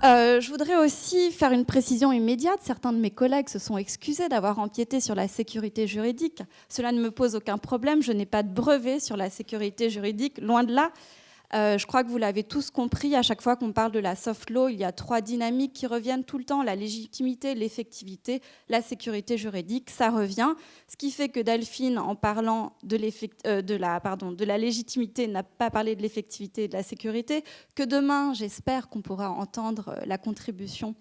Je voudrais aussi faire une précision immédiate. Certains de mes collègues se sont excusés d'avoir empiété sur la sécurité juridique. Cela ne me pose aucun problème. Je n'ai pas de brevet sur la sécurité juridique, loin de là. Je crois que vous l'avez tous compris, à chaque fois qu'on parle de la soft law, il y a trois dynamiques qui reviennent tout le temps, la légitimité, l'effectivité, la sécurité juridique, ça revient. Ce qui fait que Delphine, en parlant de la légitimité, n'a pas parlé de l'effectivité et de la sécurité, que demain, j'espère qu'on pourra entendre la contribution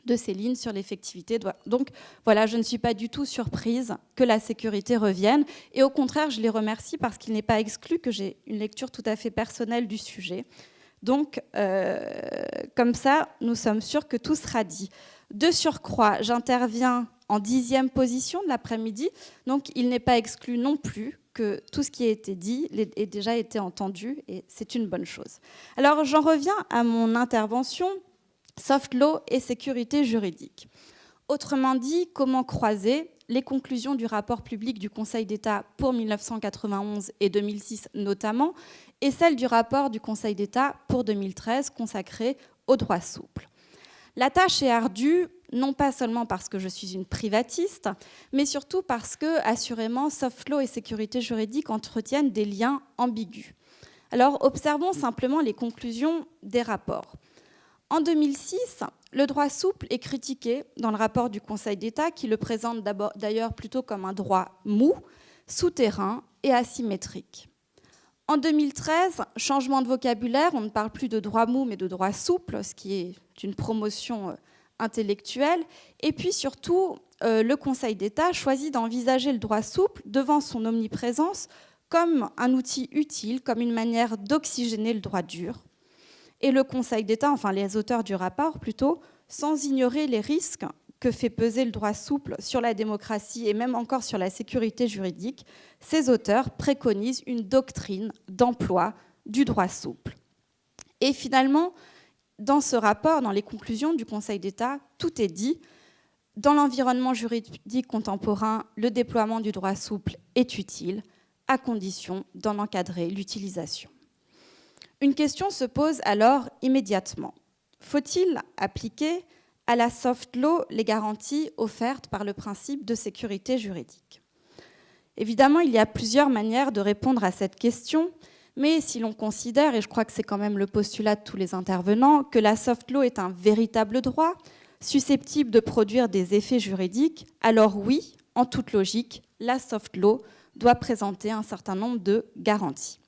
de Céline sur l'effectivité. Donc voilà, je ne suis pas du tout surprise que la sécurité revienne. Et au contraire, je les remercie parce qu'il n'est pas exclu que j'ai une lecture tout à fait personnelle du sujet. Donc, comme ça, nous sommes sûrs que tout sera dit. De surcroît, j'interviens en 10e position de l'après-midi. Donc, il n'est pas exclu non plus que tout ce qui a été dit ait déjà été entendu. Et c'est une bonne chose. Alors, j'en reviens à mon intervention. Soft law et sécurité juridique. Autrement dit, comment croiser les conclusions du rapport public du Conseil d'État pour 1991 et 2006 notamment, et celles du rapport du Conseil d'État pour 2013 consacré au droit souple. La tâche est ardue, non pas seulement parce que je suis une privatiste, mais surtout parce que, assurément, soft law et sécurité juridique entretiennent des liens ambigus. Alors, observons simplement les conclusions des rapports. En 2006, le droit souple est critiqué dans le rapport du Conseil d'État qui le présente d'ailleurs plutôt comme un droit mou, souterrain et asymétrique. En 2013, changement de vocabulaire, on ne parle plus de droit mou mais de droit souple, ce qui est une promotion intellectuelle. Et puis surtout, le Conseil d'État choisit d'envisager le droit souple devant son omniprésence comme un outil utile, comme une manière d'oxygéner le droit dur. Et le Conseil d'État, enfin les auteurs du rapport plutôt, sans ignorer les risques que fait peser le droit souple sur la démocratie et même encore sur la sécurité juridique, ces auteurs préconisent une doctrine d'emploi du droit souple. Et finalement, dans ce rapport, dans les conclusions du Conseil d'État, tout est dit. Dans l'environnement juridique contemporain, le déploiement du droit souple est utile, à condition d'en encadrer l'utilisation. Une question se pose alors immédiatement. Faut-il appliquer à la soft law les garanties offertes par le principe de sécurité juridique ? Évidemment, il y a plusieurs manières de répondre à cette question, mais si l'on considère, et je crois que c'est quand même le postulat de tous les intervenants, que la soft law est un véritable droit susceptible de produire des effets juridiques, alors oui, en toute logique, la soft law doit présenter un certain nombre de garanties.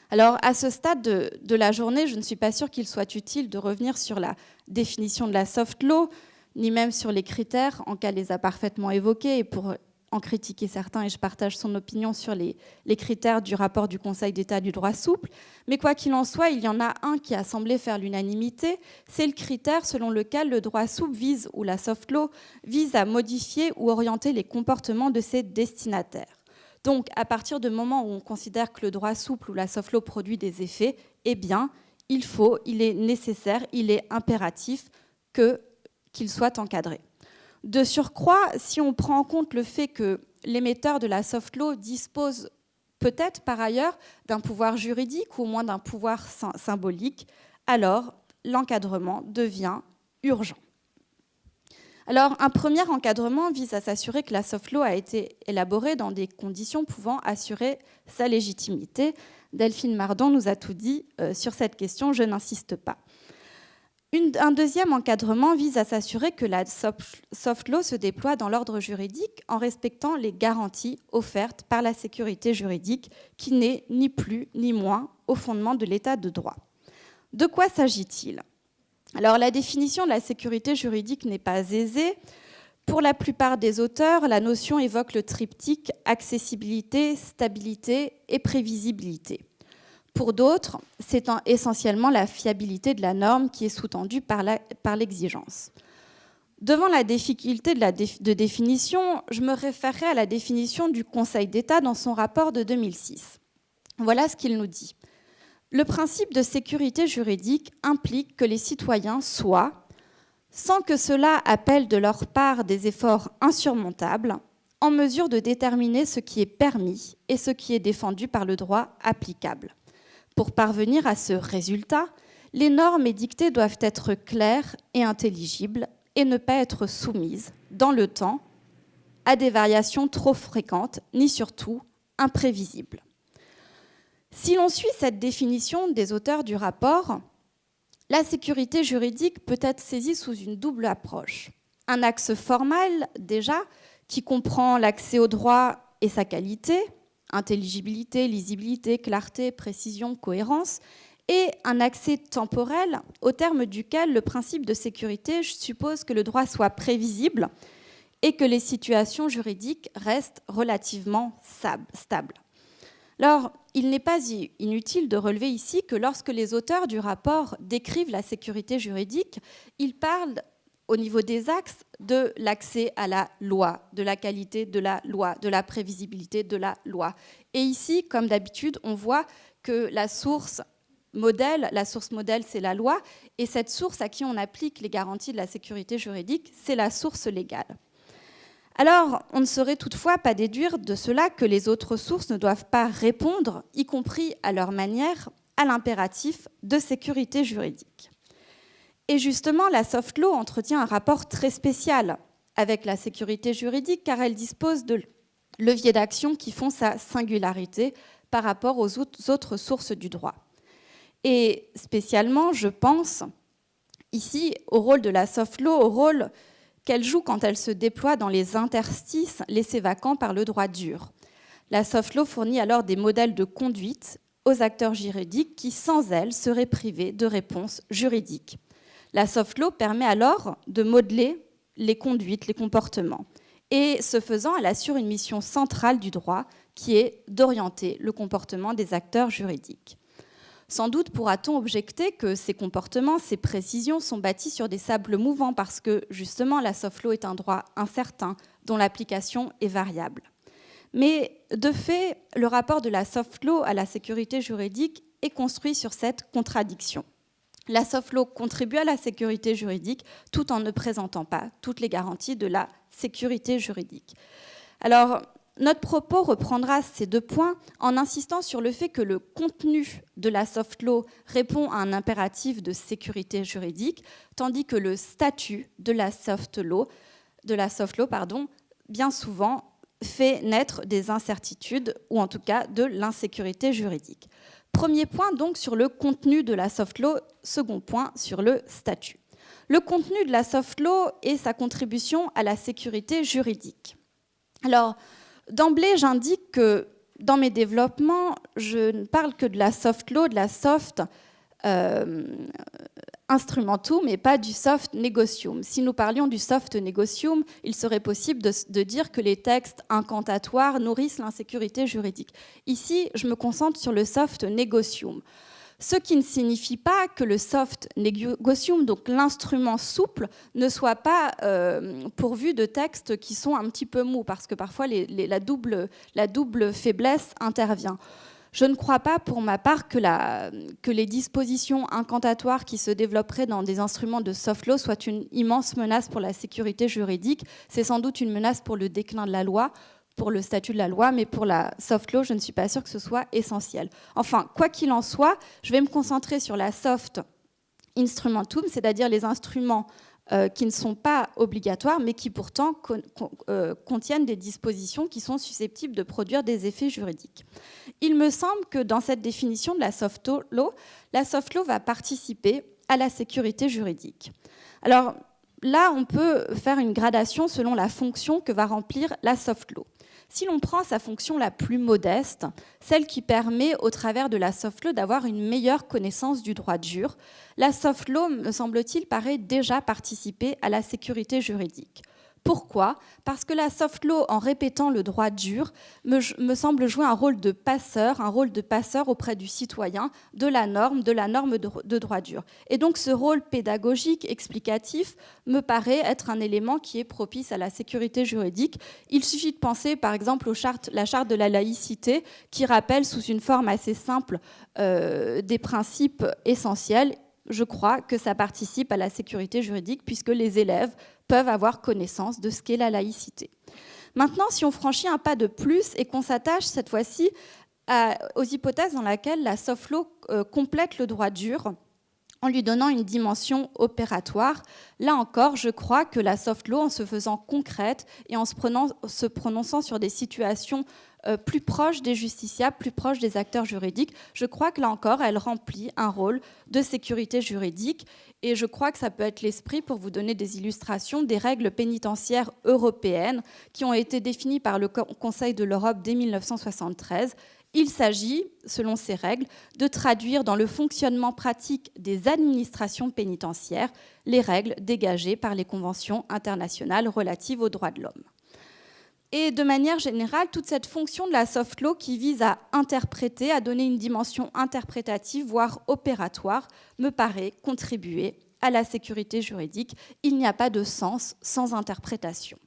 Alors, à ce stade de la journée, je ne suis pas sûre qu'il soit utile de revenir sur la définition de la soft law, ni même sur les critères, en cas les a parfaitement évoqués, et pour en critiquer certains, et je partage son opinion sur les critères du rapport du Conseil d'État du droit souple. Mais quoi qu'il en soit, il y en a un qui a semblé faire l'unanimité, c'est le critère selon lequel le droit souple vise, ou la soft law, vise à modifier ou orienter les comportements de ses destinataires. Donc, à partir du moment où on considère que le droit souple ou la soft law produit des effets, eh bien, il est nécessaire, il est impératif qu'il soit encadré. De surcroît, si on prend en compte le fait que l'émetteur de la soft law dispose peut-être par ailleurs d'un pouvoir juridique ou au moins d'un pouvoir symbolique, alors l'encadrement devient urgent. Alors, un premier encadrement vise à s'assurer que la soft law a été élaborée dans des conditions pouvant assurer sa légitimité. Delphine Mardon nous a tout dit sur cette question, je n'insiste pas. Un deuxième encadrement vise à s'assurer que la soft law se déploie dans l'ordre juridique en respectant les garanties offertes par la sécurité juridique qui n'est ni plus ni moins au fondement de l'état de droit. De quoi s'agit-il ? Alors, la définition de la sécurité juridique n'est pas aisée. Pour la plupart des auteurs, la notion évoque le triptyque accessibilité, stabilité et prévisibilité. Pour d'autres, c'est essentiellement la fiabilité de la norme qui est sous-tendue par l'exigence. Devant la difficulté de définition, je me référerai à la définition du Conseil d'État dans son rapport de 2006. Voilà ce qu'il nous dit. Le principe de sécurité juridique implique que les citoyens soient, sans que cela appelle de leur part des efforts insurmontables, en mesure de déterminer ce qui est permis et ce qui est défendu par le droit applicable. Pour parvenir à ce résultat, Les normes édictées doivent être claires et intelligibles et ne pas être soumises, dans le temps, à des variations trop fréquentes, ni surtout imprévisibles. Si l'on suit cette définition des auteurs du rapport, la sécurité juridique peut être saisie sous une double approche. Un axe formel, déjà, qui comprend l'accès au droit et sa qualité, intelligibilité, lisibilité, clarté, précision, cohérence, et un accès temporel au terme duquel le principe de sécurité suppose que le droit soit prévisible et que les situations juridiques restent relativement stables. Alors, il n'est pas inutile de relever ici que lorsque les auteurs du rapport décrivent la sécurité juridique, ils parlent au niveau des axes de l'accès à la loi, de la qualité de la loi, de la prévisibilité de la loi. Et ici, comme d'habitude, on voit que la source modèle, c'est la loi, et cette source à qui on applique les garanties de la sécurité juridique, c'est la source légale. Alors, on ne saurait toutefois pas déduire de cela que les autres sources ne doivent pas répondre, y compris à leur manière, à l'impératif de sécurité juridique. Et justement, la soft law entretient un rapport très spécial avec la sécurité juridique car elle dispose de leviers d'action qui font sa singularité par rapport aux autres sources du droit. Et spécialement, je pense ici au rôle de la soft law, au rôle qu'elle joue quand elle se déploie dans les interstices laissés vacants par le droit dur. La soft law fournit alors des modèles de conduite aux acteurs juridiques qui, sans elle, seraient privés de réponses juridiques. La soft law permet alors de modeler les conduites, les comportements. Et ce faisant, elle assure une mission centrale du droit qui est d'orienter le comportement des acteurs juridiques. Sans doute pourra-t-on objecter que ces comportements, ces précisions sont bâtis sur des sables mouvants parce que justement la soft law est un droit incertain dont l'application est variable. Mais de fait, le rapport de la soft law à la sécurité juridique est construit sur cette contradiction. La soft law contribue à la sécurité juridique tout en ne présentant pas toutes les garanties de la sécurité juridique. Alors, notre propos reprendra ces deux points en insistant sur le fait que le contenu de la soft law répond à un impératif de sécurité juridique, tandis que le statut de la soft law, bien souvent fait naître des incertitudes ou en tout cas de l'insécurité juridique. Premier point donc sur le contenu de la soft law, second point sur le statut. Le contenu de la soft law et sa contribution à la sécurité juridique. Alors, d'emblée, j'indique que dans mes développements, je ne parle que de la soft law, de la soft instrumentum et pas du soft negocium. Si nous parlions du soft negocium, il serait possible de dire que les textes incantatoires nourrissent l'insécurité juridique. Ici, je me concentre sur le soft negocium. Ce qui ne signifie pas que le soft negocium, donc l'instrument souple, ne soit pas pourvu de textes qui sont un petit peu mous, parce que parfois la double faiblesse intervient. Je ne crois pas, pour ma part, que les dispositions incantatoires qui se développeraient dans des instruments de soft law soient une immense menace pour la sécurité juridique. C'est sans doute une menace pour le déclin de la loi, pour le statut de la loi, mais pour la soft law, je ne suis pas sûre que ce soit essentiel. Enfin, quoi qu'il en soit, je vais me concentrer sur la soft instrumentum, c'est-à-dire les instruments qui ne sont pas obligatoires, mais qui pourtant contiennent des dispositions qui sont susceptibles de produire des effets juridiques. Il me semble que dans cette définition de la soft law va participer à la sécurité juridique. Alors là, on peut faire une gradation selon la fonction que va remplir la soft law. Si l'on prend sa fonction la plus modeste, celle qui permet, au travers de la soft law, d'avoir une meilleure connaissance du droit dur, la soft law, me semble-t-il, paraît déjà participer à la sécurité juridique. Pourquoi ? Parce que la soft law, en répétant le droit dur, me semble jouer un rôle de passeur auprès du citoyen de la norme de droit dur. Et donc ce rôle pédagogique, explicatif, me paraît être un élément qui est propice à la sécurité juridique. Il suffit de penser par exemple la charte de la laïcité, qui rappelle sous une forme assez simple des principes essentiels. Je crois que ça participe à la sécurité juridique puisque les élèves peuvent avoir connaissance de ce qu'est la laïcité. Maintenant, si on franchit un pas de plus et qu'on s'attache cette fois-ci aux hypothèses dans lesquelles la soft law complète le droit dur, en lui donnant une dimension opératoire. Là encore, je crois que la soft law, en se faisant concrète et en se prononçant sur des situations plus proches des justiciables, plus proches des acteurs juridiques, je crois que là encore, elle remplit un rôle de sécurité juridique. Et je crois que ça peut être l'esprit, pour vous donner des illustrations, des règles pénitentiaires européennes qui ont été définies par le Conseil de l'Europe dès 1973. Il s'agit, selon ces règles, de traduire dans le fonctionnement pratique des administrations pénitentiaires les règles dégagées par les conventions internationales relatives aux droits de l'homme. Et de manière générale, toute cette fonction de la soft law qui vise à interpréter, à donner une dimension interprétative, voire opératoire, me paraît contribuer à la sécurité juridique. Il n'y a pas de sens sans interprétation.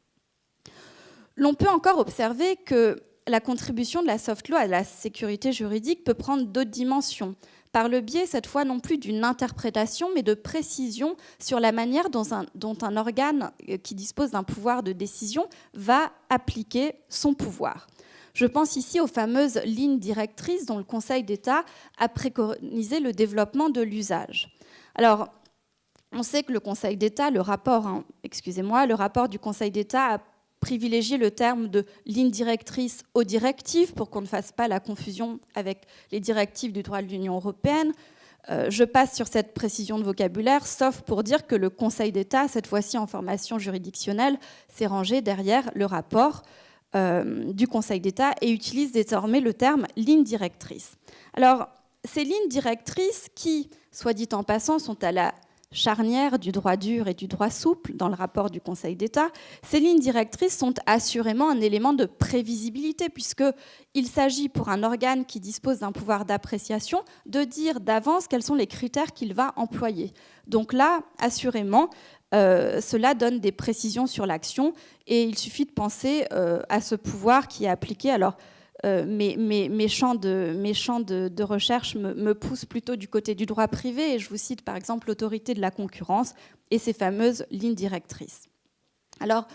L'on peut encore observer que la contribution de la soft law à la sécurité juridique peut prendre d'autres dimensions, par le biais, cette fois, non plus d'une interprétation, mais de précision sur la manière dont un organe qui dispose d'un pouvoir de décision va appliquer son pouvoir. Je pense ici aux fameuses lignes directrices dont le Conseil d'État a préconisé le développement de l'usage. Alors, on sait que le Conseil d'État, le rapport du Conseil d'État a privilégier le terme de ligne directrice aux directives pour qu'on ne fasse pas la confusion avec les directives du droit de l'Union européenne. Je passe sur cette précision de vocabulaire, sauf pour dire que le Conseil d'État, cette fois-ci en formation juridictionnelle, s'est rangé derrière le rapport du Conseil d'État et utilise désormais le terme ligne directrice. Alors, ces lignes directrices qui, soit dit en passant, sont à la charnière du droit dur et du droit souple dans le rapport du Conseil d'État, ces lignes directrices sont assurément un élément de prévisibilité puisqu'il s'agit pour un organe qui dispose d'un pouvoir d'appréciation de dire d'avance quels sont les critères qu'il va employer. Donc là, assurément, cela donne des précisions sur l'action et il suffit de penser à ce pouvoir qui est appliqué. Alors, mes champs de recherche me poussent plutôt du côté du droit privé et je vous cite par exemple l'autorité de la concurrence et ses fameuses lignes directrices. Alors,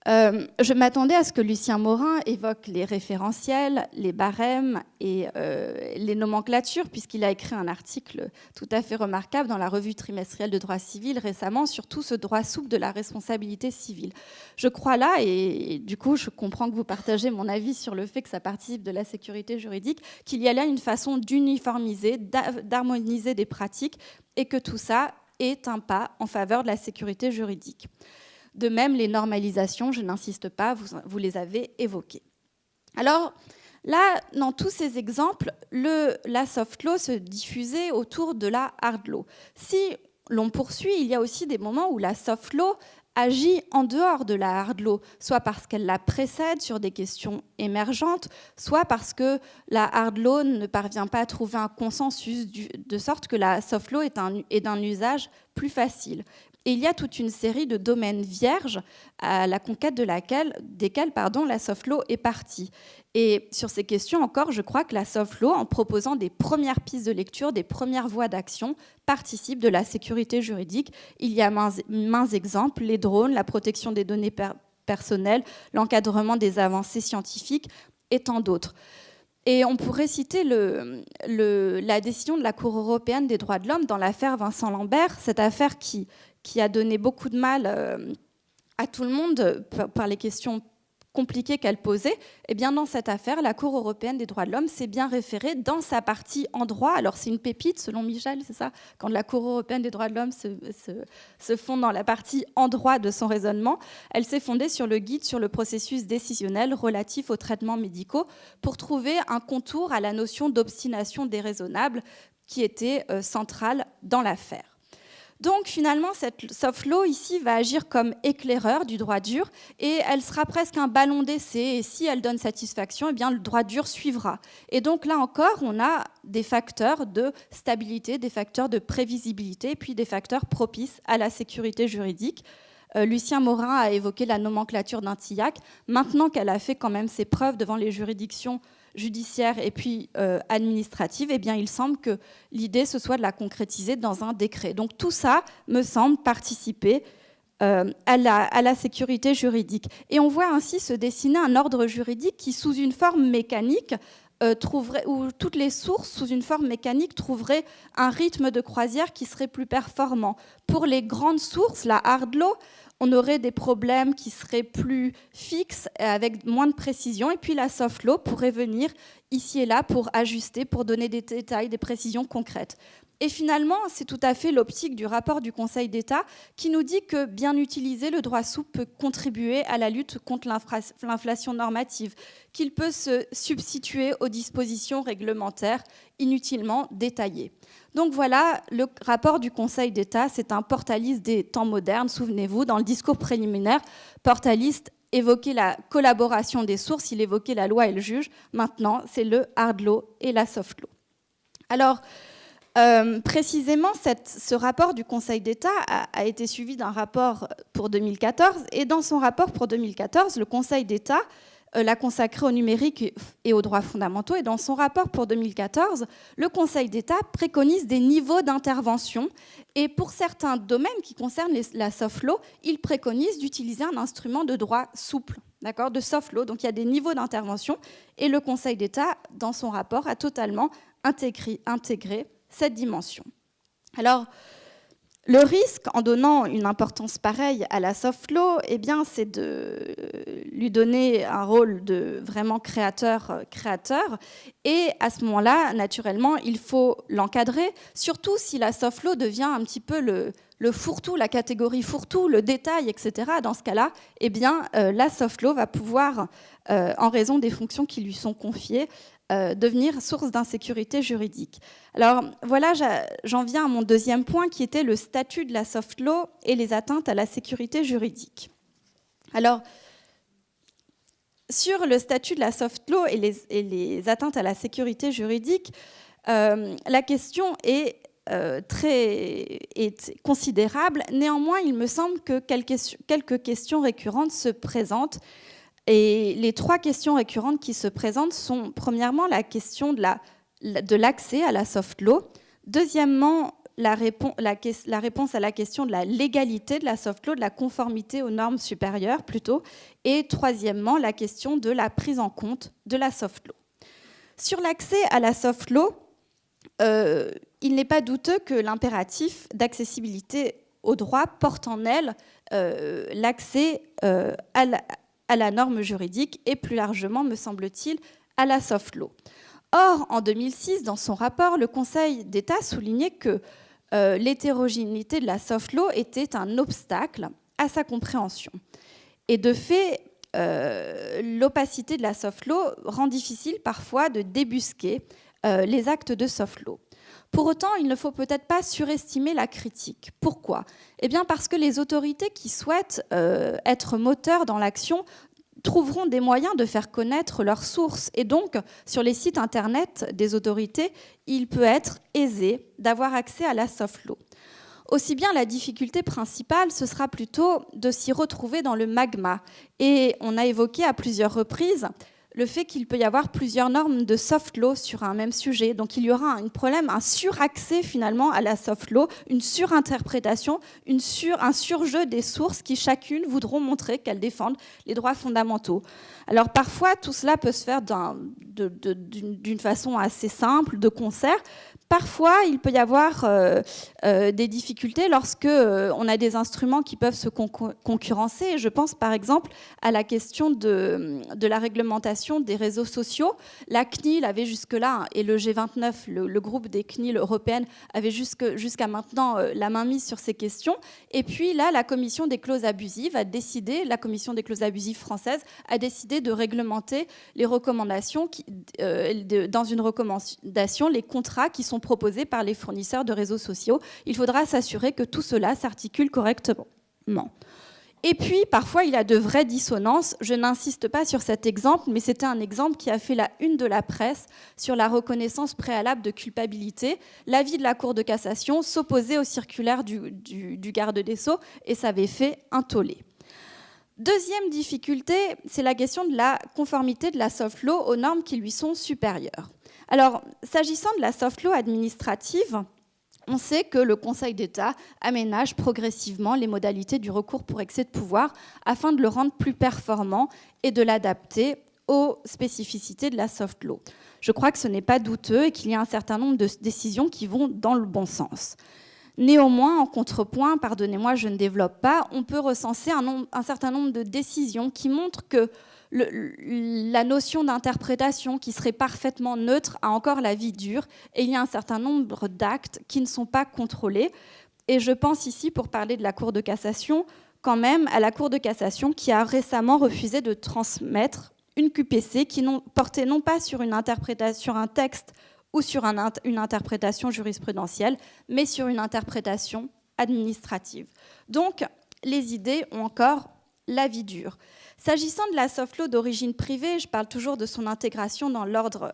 je m'attendais à ce que Lucien Morin évoque les référentiels, les barèmes et les nomenclatures, puisqu'il a écrit un article tout à fait remarquable dans la revue trimestrielle de droit civil récemment sur tout ce droit souple de la responsabilité civile. Je crois là, et du coup je comprends que vous partagez mon avis sur le fait que ça participe de la sécurité juridique, qu'il y a là une façon d'uniformiser, d'harmoniser des pratiques, et que tout ça est un pas en faveur de la sécurité juridique. De même, les normalisations, je n'insiste pas, vous les avez évoquées. Alors là, dans tous ces exemples, la soft law se diffusait autour de la hard law. Si l'on poursuit, il y a aussi des moments où la soft law agit en dehors de la hard law, soit parce qu'elle la précède sur des questions émergentes, soit parce que la hard law ne parvient pas à trouver un consensus, de sorte que la soft law est d'un usage plus facile. Et il y a toute une série de domaines vierges à la conquête desquels la soft law est partie. Et sur ces questions encore, je crois que la soft law, en proposant des premières pistes de lecture, des premières voies d'action, participe de la sécurité juridique. Il y a maints exemples, les drones, la protection des données personnelles, l'encadrement des avancées scientifiques et tant d'autres. Et on pourrait citer la décision de la Cour européenne des droits de l'homme dans l'affaire Vincent Lambert, cette affaire qui a donné beaucoup de mal à tout le monde par les questions compliquées qu'elle posait. Et bien dans cette affaire, la Cour européenne des droits de l'homme s'est bien référée dans sa partie en droit. Alors c'est une pépite, selon Michel, c'est ça, quand la Cour européenne des droits de l'homme se fonde dans la partie en droit de son raisonnement. Elle s'est fondée sur le guide sur le processus décisionnel relatif aux traitements médicaux pour trouver un contour à la notion d'obstination déraisonnable qui était centrale dans l'affaire. Donc finalement, cette soft law ici va agir comme éclaireur du droit dur et elle sera presque un ballon d'essai et si elle donne satisfaction, eh bien, le droit dur suivra. Et donc là encore, on a des facteurs de stabilité, des facteurs de prévisibilité, puis des facteurs propices à la sécurité juridique. Lucien Morin a évoqué la nomenclature d'un TIAC. Maintenant qu'elle a fait quand même ses preuves devant les juridictions judiciaire et puis administrative, eh bien, il semble que l'idée, ce soit de la concrétiser dans un décret. Donc tout ça me semble participer à la sécurité juridique. Et on voit ainsi se dessiner un ordre juridique qui, sous une forme mécanique, où toutes les sources, sous une forme mécanique, trouveraient un rythme de croisière qui serait plus performant. Pour les grandes sources, la hard law, on aurait des problèmes qui seraient plus fixes, avec moins de précision. Et puis la soft law pourrait venir ici et là pour ajuster, pour donner des détails, des précisions concrètes. Et finalement, c'est tout à fait l'optique du rapport du Conseil d'État qui nous dit que bien utilisé, le droit souple peut contribuer à la lutte contre l'inflation normative, qu'il peut se substituer aux dispositions réglementaires inutilement détaillées. Donc voilà, le rapport du Conseil d'État, c'est un portaliste des temps modernes. Souvenez-vous, dans le discours préliminaire, portaliste évoquait la collaboration des sources, il évoquait la loi et le juge. Maintenant, c'est le hard law et la soft law. Alors, précisément, ce rapport du Conseil d'État a été suivi d'un rapport pour 2014. Et dans son rapport pour 2014, le Conseil d'État l'a consacré au numérique et aux droits fondamentaux. Et dans son rapport pour 2014, le Conseil d'État préconise des niveaux d'intervention. Et pour certains domaines qui concernent la soft law, il préconise d'utiliser un instrument de droit souple, d'accord, de soft law. Donc il y a des niveaux d'intervention. Et le Conseil d'État, dans son rapport, a totalement intégré cette dimension. Alors, le risque, en donnant une importance pareille à la soft law, eh bien, c'est de lui donner un rôle de vraiment créateur. Et à ce moment-là, naturellement, il faut l'encadrer, surtout si la soft law devient un petit peu le fourre-tout, la catégorie fourre-tout, le détail, etc. Dans ce cas-là, eh bien, la soft law va pouvoir, en raison des fonctions qui lui sont confiées, devenir source d'insécurité juridique. Alors voilà, j'en viens à mon deuxième point qui était le statut de la soft law et les atteintes à la sécurité juridique. Alors, sur le statut de la soft law et les atteintes à la sécurité juridique, la question est considérable. Néanmoins, il me semble que quelques questions récurrentes se présentent. Et les trois questions récurrentes qui se présentent sont, premièrement, la question de l'accès à la soft law. Deuxièmement, la réponse à la question de la légalité de la soft law, de la conformité aux normes supérieures plutôt. Et troisièmement, la question de la prise en compte de la soft law. Sur l'accès à la soft law, il n'est pas douteux que l'impératif d'accessibilité au droit porte en elle l'accès à la norme juridique et plus largement, me semble-t-il, à la soft law. Or, en 2006, dans son rapport, le Conseil d'État soulignait que l'hétérogénéité de la soft law était un obstacle à sa compréhension. Et de fait, l'opacité de la soft law rend difficile parfois de débusquer les actes de soft law. Pour autant, il ne faut peut-être pas surestimer la critique. Pourquoi ? Eh bien parce que les autorités qui souhaitent être moteurs dans l'action trouveront des moyens de faire connaître leurs sources. Et donc, sur les sites Internet des autorités, il peut être aisé d'avoir accès à la soft law. Aussi bien, la difficulté principale, ce sera plutôt de s'y retrouver dans le magma. Et on a évoqué à plusieurs reprises le fait qu'il peut y avoir plusieurs normes de soft law sur un même sujet. Donc il y aura un problème, un suraccès finalement à la soft law, une surinterprétation, un surjeu des sources qui chacune voudront montrer qu'elles défendent les droits fondamentaux. Alors parfois, tout cela peut se faire d'une façon assez simple, de concert. Parfois, il peut y avoir des difficultés lorsque on a des instruments qui peuvent se concurrencer. Et je pense par exemple à la question de la réglementation des réseaux sociaux. La CNIL avait jusque-là, et le G29, le groupe des CNIL européennes, avait jusqu'à maintenant la main mise sur ces questions. Et puis là, la commission des clauses abusives la commission des clauses abusives française a décidé de réglementer les recommandations, dans une recommandation, les contrats qui sont proposés par les fournisseurs de réseaux sociaux. Il faudra s'assurer que tout cela s'articule correctement. Et puis, parfois, il y a de vraies dissonances. Je n'insiste pas sur cet exemple, mais c'était un exemple qui a fait la une de la presse sur la reconnaissance préalable de culpabilité. L'avis de la Cour de cassation s'opposait au circulaire du garde des Sceaux et ça avait fait un tollé. Deuxième difficulté, c'est la question de la conformité de la soft law aux normes qui lui sont supérieures. Alors, s'agissant de la soft law administrative, on sait que le Conseil d'État aménage progressivement les modalités du recours pour excès de pouvoir afin de le rendre plus performant et de l'adapter aux spécificités de la soft law. Je crois que ce n'est pas douteux et qu'il y a un certain nombre de décisions qui vont dans le bon sens. Néanmoins, en contrepoint, pardonnez-moi, je ne développe pas, on peut recenser un certain nombre de décisions qui montrent que la notion d'interprétation qui serait parfaitement neutre a encore la vie dure, et il y a un certain nombre d'actes qui ne sont pas contrôlés. Et je pense ici, pour parler de la Cour de cassation, quand même à la Cour de cassation qui a récemment refusé de transmettre une QPC qui portait non pas sur un texte ou sur une interprétation jurisprudentielle, mais sur une interprétation administrative. Donc, les idées ont encore la vie dure. S'agissant de la soft law d'origine privée, je parle toujours de son intégration dans l'ordre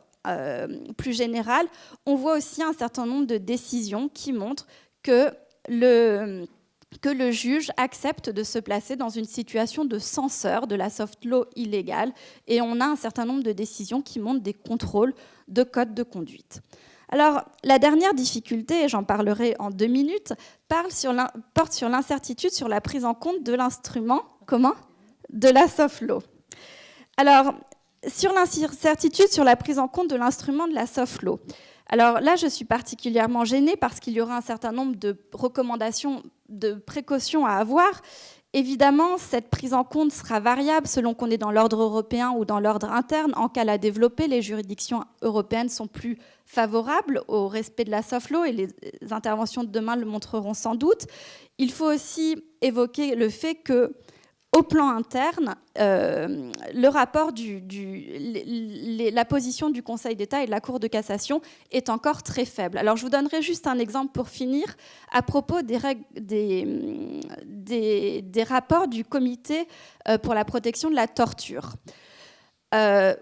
plus général, on voit aussi un certain nombre de décisions qui montrent que le juge accepte de se placer dans une situation de censeur de la soft law illégale, et on a un certain nombre de décisions qui montrent des contrôles de code de conduite. Alors, la dernière difficulté, et j'en parlerai en 2 minutes, porte sur l'incertitude sur la prise en compte de l'instrument, de la soft law. Alors, sur l'incertitude sur la prise en compte de l'instrument de la soft law. Alors là, je suis particulièrement gênée parce qu'il y aura un certain nombre de recommandations, de précautions à avoir. Évidemment, cette prise en compte sera variable selon qu'on est dans l'ordre européen ou dans l'ordre interne. En cas à développer, les juridictions européennes sont plus favorables au respect de la soft law et les interventions de demain le montreront sans doute. Il faut aussi évoquer le fait que au plan interne, le rapport la position du Conseil d'État et de la Cour de cassation est encore très faible. Alors, je vous donnerai juste un exemple pour finir à propos des rapports du Comité pour la protection de la torture.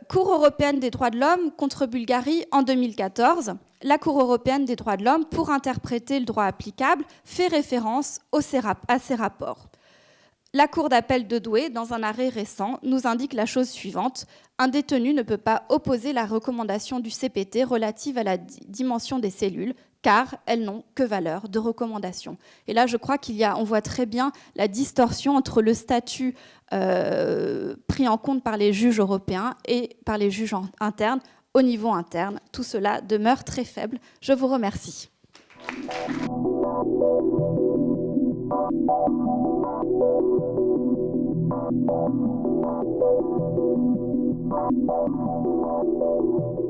Cour européenne des droits de l'homme contre Bulgarie en 2014. La Cour européenne des droits de l'homme, pour interpréter le droit applicable, fait référence à ces rapports. La Cour d'appel de Douai, dans un arrêt récent, nous indique la chose suivante. Un détenu ne peut pas opposer la recommandation du CPT relative à la dimension des cellules, car elles n'ont que valeur de recommandation. Et là, je crois on voit très bien la distorsion entre le statut pris en compte par les juges européens et par les juges internes. Au niveau interne, tout cela demeure très faible. Je vous remercie. Thank you.